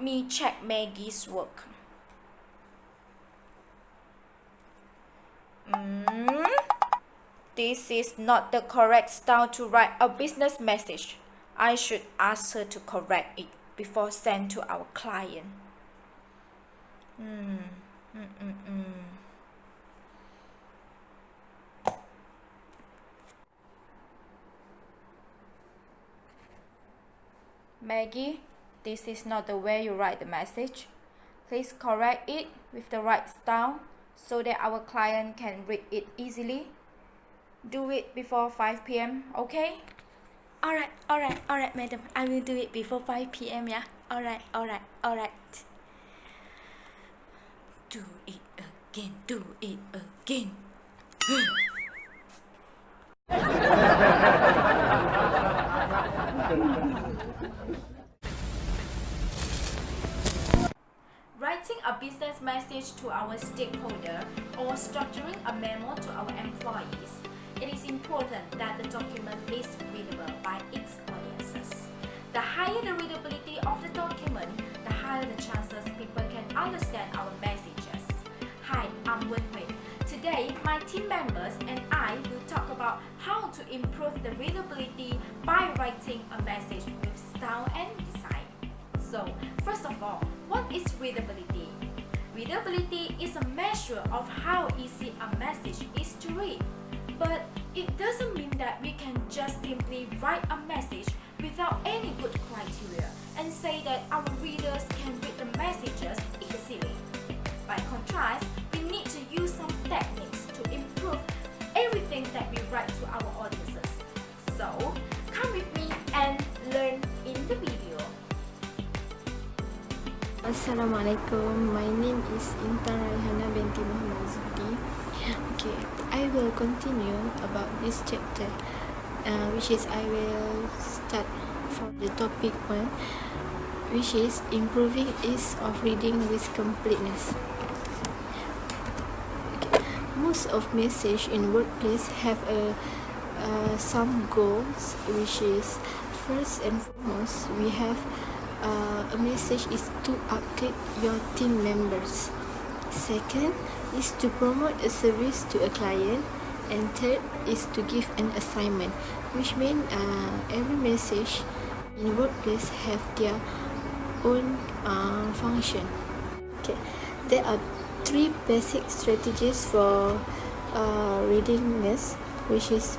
me check Maggie's work. This is not the correct style to write a business message. I should ask her to correct it before send to our client. Maggie, this is not the way you write the message. Please correct it with the right style so that our client can read it easily. Do it before 5 p.m., okay? Alright, madam. I will do it before 5 p.m. Yeah. Alright. Do it again. Writing a business message to our stakeholder or structuring a memo to our employees, it is important that the document is readable by its audiences. The higher the readability of the document, the higher the chances people can understand our messages. Hi, I'm Wen-Hui. Today, my team members and I will talk about how to improve the readability by writing a message with style and design. So, first of all, what is readability? Readability is a measure of how easy a message is to read. But it doesn't mean that we can just simply write a message without any good criteria and say that our readers can read the messages easily. By contrast, we need to use some techniques to improve everything that we write to our audiences. So, come with me and learn in the video. Assalamualaikum. My name is Intan Raihana binti Muhammad Zudi. Okay, I will continue about this chapter, which is I will start from the topic 1, which is improving ease of reading with completeness. Okay. Most of message in workplace have some goals, which is first and foremost we have a message is to update your team members. Second is to promote a service to a client, and third is to give an assignment, which means every message in workplace have their own function. Okay, there are 3 basic strategies for reading this, which is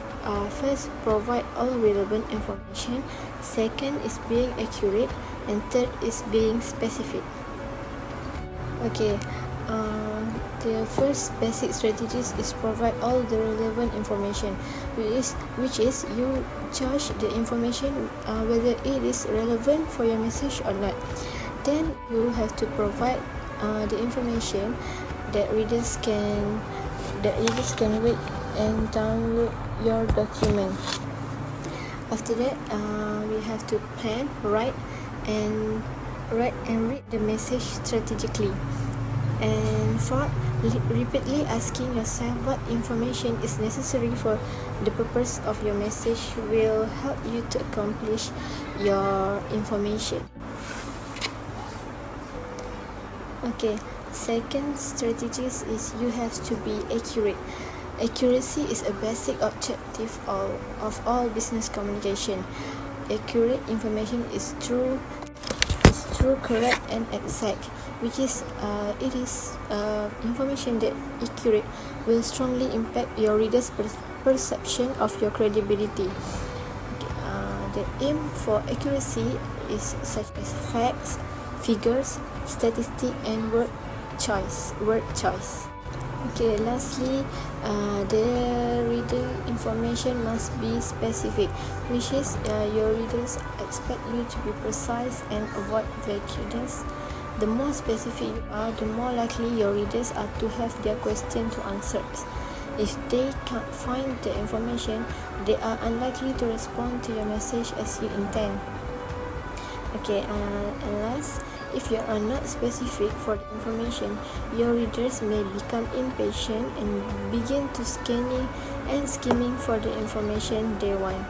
first, provide all relevant information. Second is being accurate, and third is being specific. Okay, the first basic strategies is provide all the relevant information, which is you judge the information whether it is relevant for your message or not. Then you have to provide the information that readers can read and download your document. After that, we have to plan, write and read the message strategically. And fourth, repeatedly asking yourself what information is necessary for the purpose of your message will help you to accomplish your information. Okay, second strategies is you have to be accurate. Accuracy is a basic objective of all business communication. Accurate information is true, correct, and exact, which is information that accurate will strongly impact your readers' perception of your credibility. The aim for accuracy is such as facts, figures, statistics, and word choice. Okay, lastly, the reading information must be specific, which is your readers expect you to be precise and avoid vagueness. The more specific you are, the more likely your readers are to have their question to answer. If they can't find the information, they are unlikely to respond to your message as you intend. Okay, and last, if you are not specific for the information, your readers may become impatient and begin to scanning and skimming for the information they want.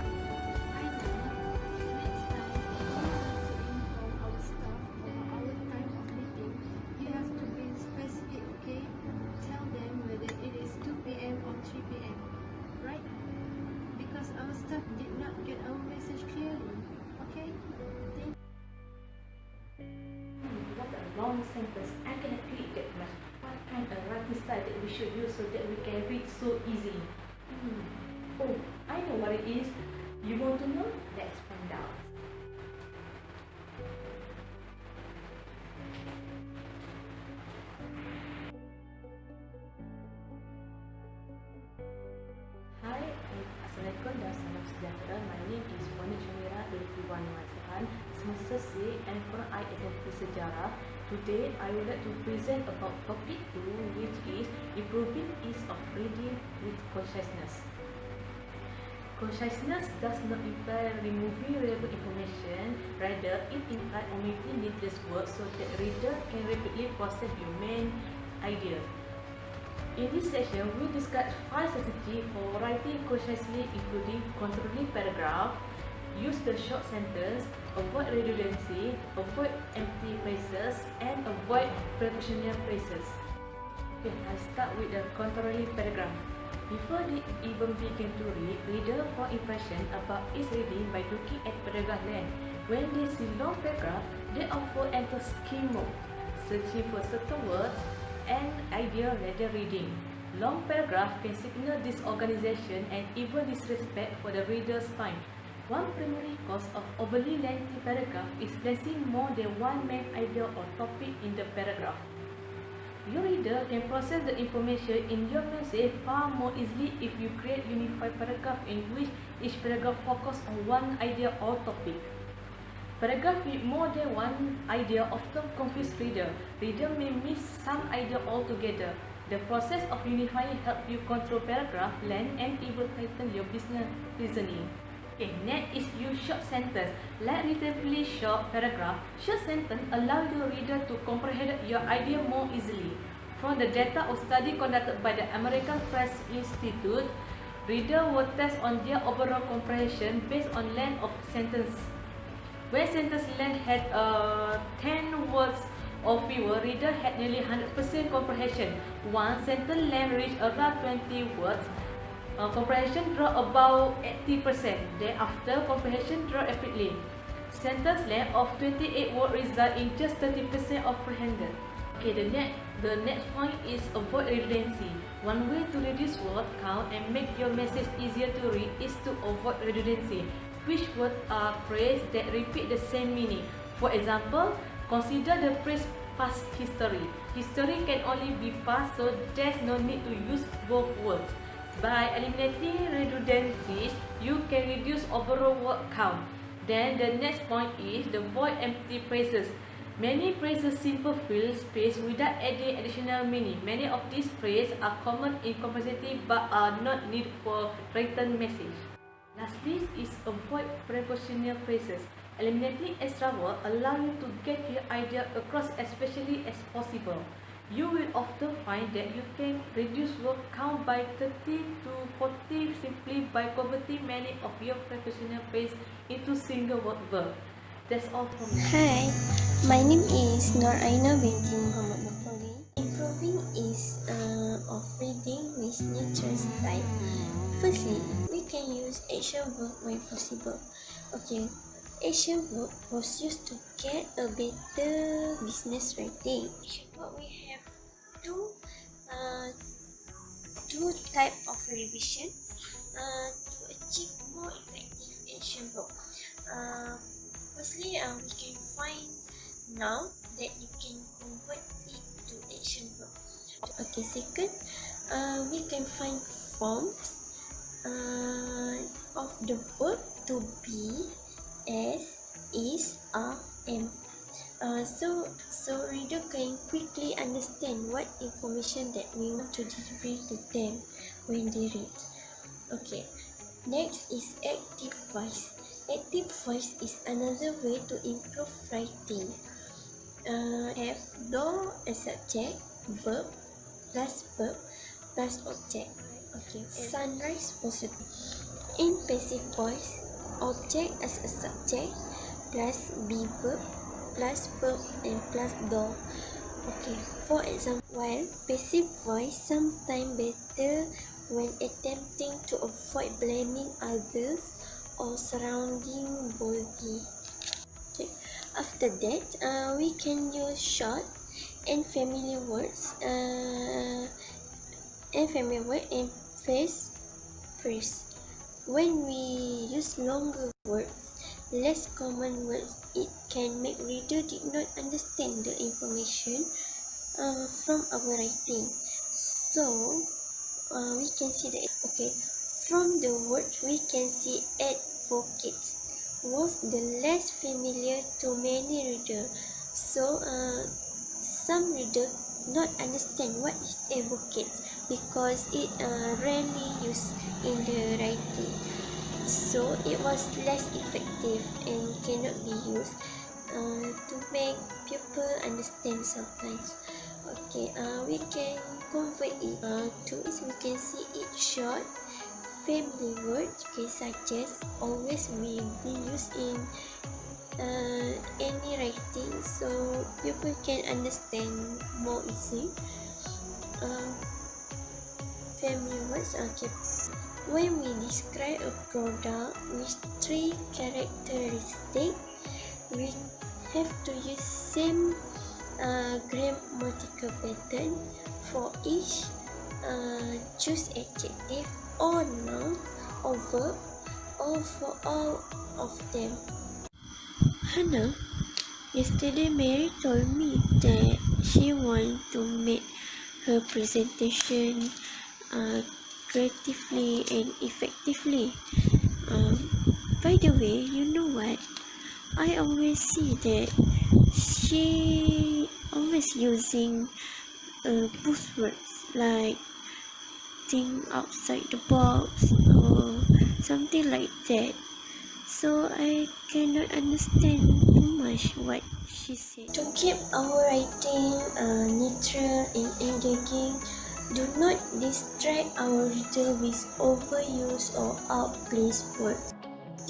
sentence. I cannot click that much. What kind of writing style that we should use so that we can read so easily? Oh, I know what it is. You want to know? Let's find out. Hi, Assalamualaikum dan salam sejahtera. My name is Wani Chamira dari Puan Masahan, semester C and from ISMP Sejarah. Today, I would like to present about topic 2, which is improving ease of reading with consciousness. Consciousness does not imply removing relevant information, rather it implies omitting needless words so that reader can rapidly process your main idea. In this session, we discuss 5 strategies for writing consciously, including controlling paragraph, use the short sentence, avoid redundancy, avoid empty phrases, and avoid prepositional phrases. Okay, I start with the controlling paragraph. Before they even begin to read, reader form impression about its reading by looking at paragraph length. When they see long paragraph, they often enter skim mode, searching for certain words and idea rather reading. Long paragraph can signal disorganization and even disrespect for the reader's time. One primary cause of overly lengthy paragraph is placing more than one main idea or topic in the paragraph. Your reader can process the information in your message far more easily if you create unified paragraph in which each paragraph focuses on one idea or topic. Paragraph with more than one idea often confuse reader. Reader may miss some idea altogether. The process of unifying helps you control paragraph length and even tighten your business reasoning. Okay, next is use short sentence. Like relatively short paragraph, short sentence allow your reader to comprehend your idea more easily. From the data of study conducted by the American Press Institute, reader will test on their overall comprehension based on length of sentence. When sentence length had 10 words or fewer, reader had nearly 100% comprehension. Once sentence length reached around 20 words, comprehension dropped about 80%. Thereafter, comprehension dropped rapidly. Sentence length of 28 words result in just 30% comprehended. Okay, the next point is avoid redundancy. One way to reduce word count and make your message easier to read is to avoid redundancy, which words are phrases that repeat the same meaning. For example, consider the phrase past history. History can only be past, so there's no need to use both words. By eliminating redundancies, you can reduce overall word count. Then the next point is the avoid empty phrases. Many phrases simply fill space without adding additional meaning. Many of these phrases are common in complexity but are not needed for written message. Lastly is avoid prepositional phrases. Eliminating extra words allows you to get your idea across as especially as possible. You will often find that you can reduce word count by 30 to 40 simply by converting many of your prepositional phrases into single word verb. That's all from me. Hi, my name is Nur Aina binti Muhammad Nafawi. Improving is of reading with nature style. Firstly, we can use action verb when possible. Okay, action verb was used to get a better business writing. But we have two type of revisions to achieve more effective action verb. Firstly, we can find noun that you can convert it to action verb. Okay, second, we can find forms of the verb to be, as, is, are, am. So reader can quickly understand what information that we want to deliver to them when they read. Okay, next is active voice. Active voice is another way to improve writing. Have do as subject, verb plus object. Okay, sunrise positive. In passive voice, object as a subject plus be verb plus verb and plus do. Okay, for example, while passive voice sometimes better when attempting to avoid blaming others or surrounding body. Okay. After that, we can use short and family words and phrase. When we use longer words, less common words, it can make reader did not understand the information from our writing. So we can see that from the word we can see advocates was the less familiar to many reader. So some reader not understand what is advocates because it rarely used in the writing. So it was less effective and cannot be used to make people understand sometimes. We can convert it to it. We can see it short family words, such as always will be used in any writing, so people can understand more easy. Family words. When we describe a product with 3 characteristics, we have to use same grammatical pattern for each. Choose adjective or noun or verb or for all of them. Hannah, yesterday Mary told me that she wanted to make her presentation creatively and effectively. By the way, you know what? I always see that she always using buzzwords like think outside the box or something like that. So I cannot understand too much what she said. To keep our writing neutral and engaging, do not distract our reader with overuse or outplaced words.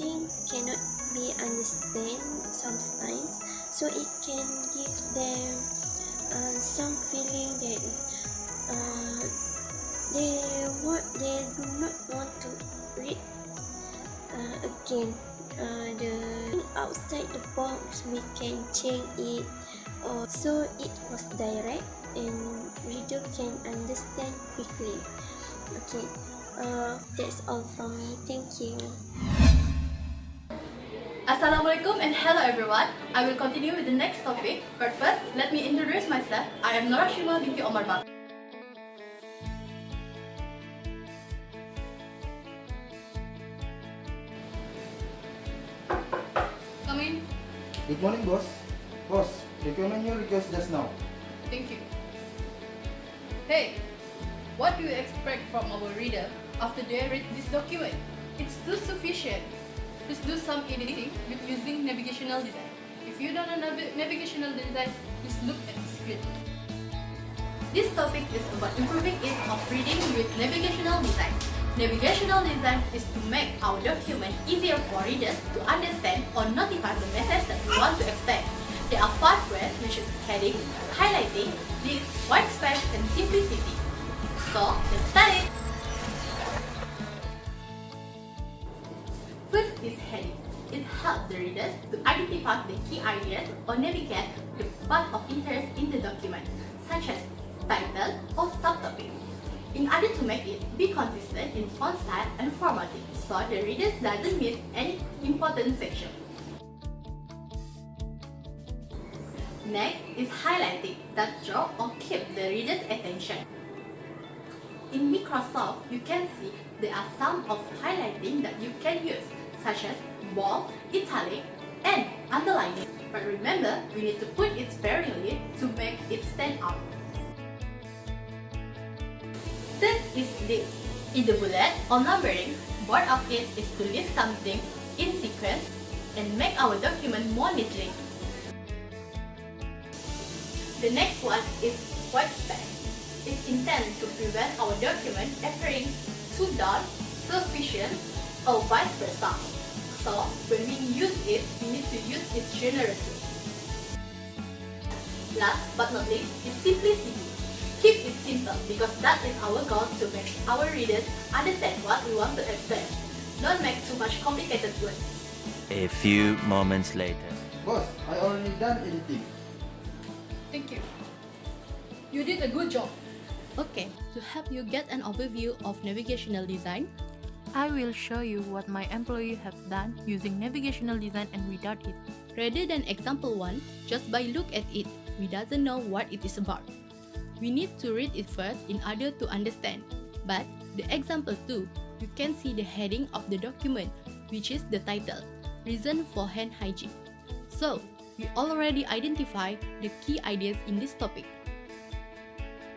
Things cannot be understood sometimes, so it can give them some feeling that they do not want to read again. The outside the box we can change it so it was direct and reader can understand quickly. That's all from me. Thank you. Assalamualaikum and hello everyone. I will continue with the next topic, but first let me introduce myself. I am Norashima binti Omar Bak. Come in. Good morning, boss. Boss, recommend your request just now. Thank you. Hey, what do you expect from our reader after they read this document? It's too sufficient. Please do some editing with using navigational design. If you don't know navigational design, please look at the screen. This topic is about improving ease of reading with navigational design. Navigational design is to make our document easier for readers to understand or notify the message that we want to expect. There are 5 ways, which is heading, highlighting, list, white space, and simplicity. So, let's start it! First is heading. It helps the readers to identify the key ideas or navigate the part of interest in the document, such as title or subtopic. In order to make it be consistent in font style and formatting, so the readers doesn't miss any important section. Next is highlighting that draw or keep the reader's attention. In Microsoft, you can see there are some of highlighting that you can use, such as bold, italic, and underlining. But remember, we need to put it sparingly to make it stand out. Third is list. In the bullet or numbering, part of it is to list something in sequence and make our document more neatly. The next one is white space. It's intended to prevent our document appearing too dark, sufficient, or vice versa. So, when we use it, we need to use it generously. Last but not least is simplicity. Keep it simple because that is our goal to make our readers understand what we want to expect. Don't make too much complicated words. A few moments later. Boss, I already done editing. Thank you. You did a good job. Okay, to help you get an overview of navigational design, I will show you what my employee have done using navigational design and without it. rather than example 1, just by look at it, we doesn't know what it is about. We need to read it first in order to understand. But the example 2, you can see the heading of the document, which is the title, Reason for Hand Hygiene. So, we already identify the key ideas in this topic.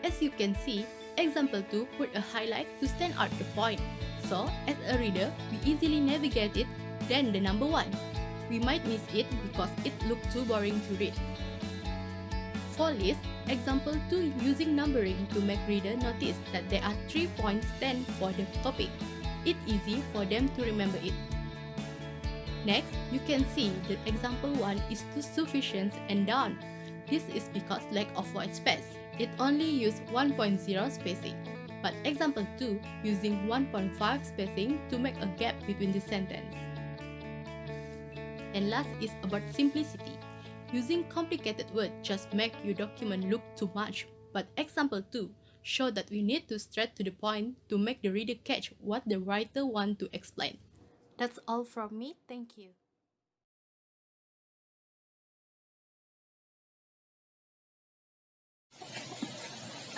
As you can see, example 2 put a highlight to stand out the point. So, as a reader, we easily navigate it than the number 1. We might miss it because it looked too boring to read. For list, example 2 using numbering to make reader notice that there are 3 points stand for the topic. It's easy for them to remember it. Next, you can see that example 1 is too sufficient and done. This is because lack of white space. It only used 1.0 spacing. But example 2 using 1.5 spacing to make a gap between the sentence. And last is about simplicity. Using complicated words just make your document look too much. But example 2 show that we need to straight to the point to make the reader catch what the writer want to explain. That's all from me. Thank you.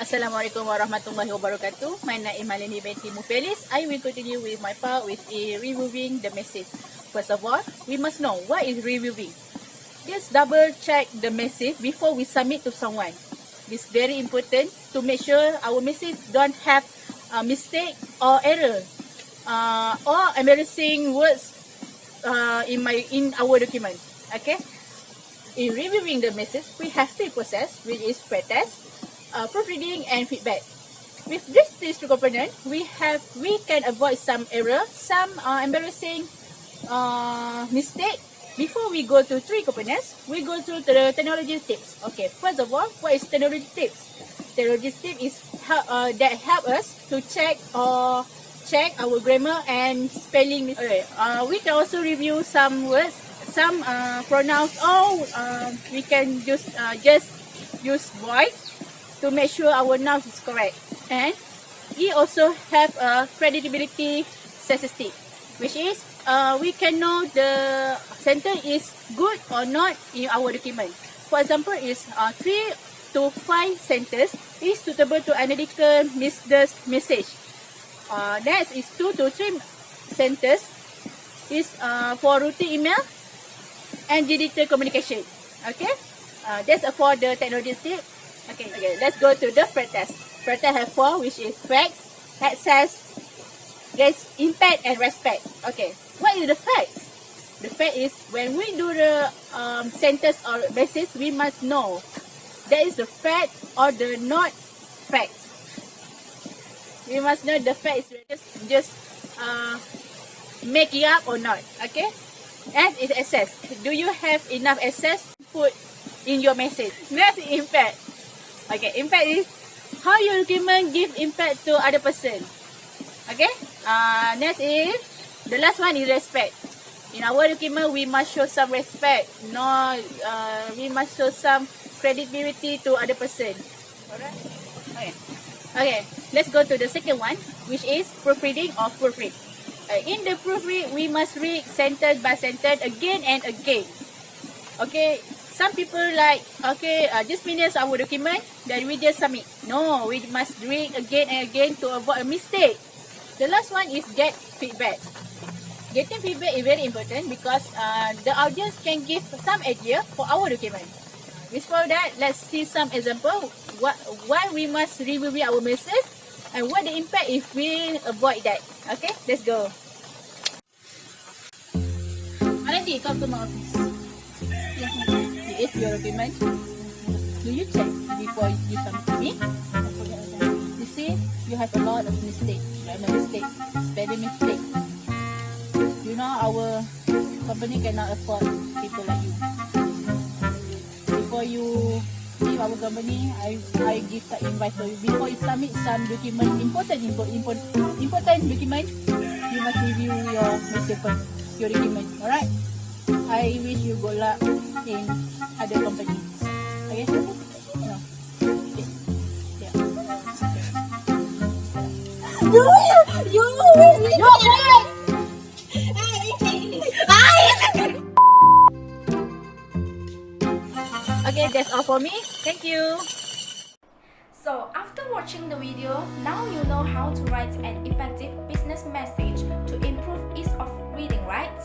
Assalamualaikum warahmatullahi wabarakatuh. My name is Malini binti Mufelis. I will continue with my part with reviewing the message. First of all, we must know what is reviewing. Just double check the message before we submit to someone. It's very important to make sure our message don't have a mistake or error or embarrassing words in our document. Okay. In reviewing the message, we have 3 processes, which is pretest, proofreading and feedback. With these 3 components, we can avoid some error, some embarrassing mistake. Before we go to 3 components, we go to the technology tips. Okay, first of all, what is technology tips? Technology tips is that help us to check our grammar and spelling mistake. Okay, we can also review some words, some pronouns, or we can just use voice to make sure our nouns is correct. And we also have a readability statistic, which is we can know the sentence is good or not in our document. For example, is 3 to 5 sentences is suitable to analytical message. Next is 2 to 3 sentences is for routine email and digital communication. Okay, that's for the technology tip. Okay, let's go to the pretest. Pretest have 4, which is facts, access, impact, and respect. Okay, what is the fact? The fact is when we do the sentence or message, we must know that is the fact or the not fact. We must know the fact is just make it up or not. Okay, as is access. Do you have enough access to put in your message? Next is impact. Okay, impact is how your document give impact to other person. Okay, next is the last one is respect. In our document, we must show some respect. No, we must show some credibility to other person. Alright. Okay. Let's go to the second one, which is proofreading or proofread. In the proofread, we must read sentence by sentence again and again. Okay. Some people like, just finish our document, then we just submit. No, we must read again and again to avoid a mistake. The last one is get feedback. Getting feedback is very important because the audience can give some idea for our document. Before that, let's see some example why we must review our message and what the impact if we avoid that. Okay, let's go. Already, come to my office. This is your document. Do you check before you submit to me? You see, you have a lot of mistakes, grammar mistake, spelling mistake. You know, our company cannot afford people like you. Before you leave our company, I give the invite for you. Before you submit some document, important document, you must review your message first, your document. Alright? I wish you good luck in other companies. Okay? No. Okay. Okay, that's all for me. Thank you. So after watching the video, now you know how to write an effective business message to improve ease of reading, right?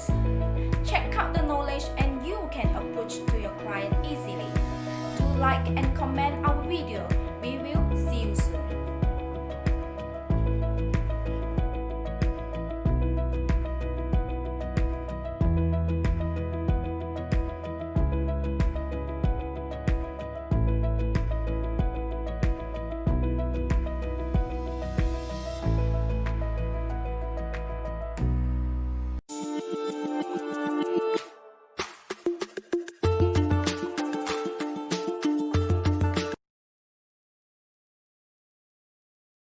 Check out the knowledge and you can approach to your client easily. Do like and comment our video. We will